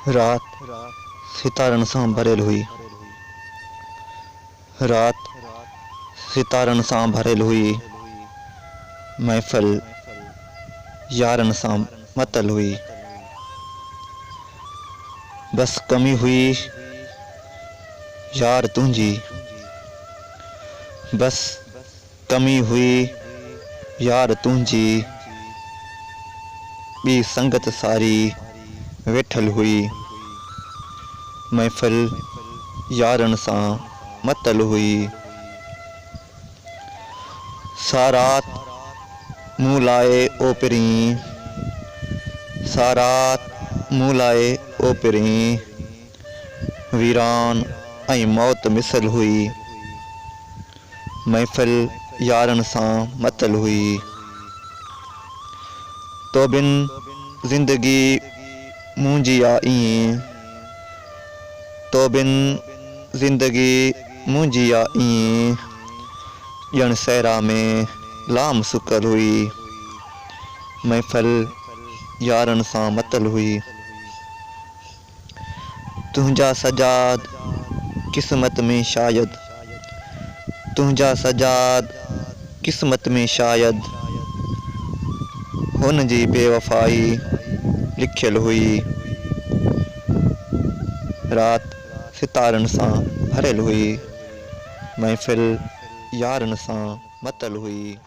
रात सितारन सां भरियल हुई। रात सितारन सां भरियल हुई। महफ़िल यारन सां मतल हुई। बस कमी हुई यार तुंहिंजी। बस कमी हुई यार तुंहिंजी। ॿी संगत सारी वेठल हुई। महफ़िल यारन सां मतल हुई। सा रात मूं लाइ ओपरी। सा रात मूं लाइ ओपरी। वीरान ऐं मौत मिसल हुई। महफ़िल यारन सां मतल हुई। तो बिन ज़िंदगी मुंहिंजी आ इएं। तो बिन ज़िंदगी मुंहिंजी आ इएं। ॼण सहरा में लाम सुकल हुई। महफ़िल यारन सां मतल हुई। तुंहिंजा सजाद क़िस्मत में शायद। तुंहिंजा सजाद क़िस्मत में शायद। हुन जी बेवफ़ाई लिखियल हुई। रात सितारन सां भरियल हुई। महफ़िल यारन सां मतल हुई।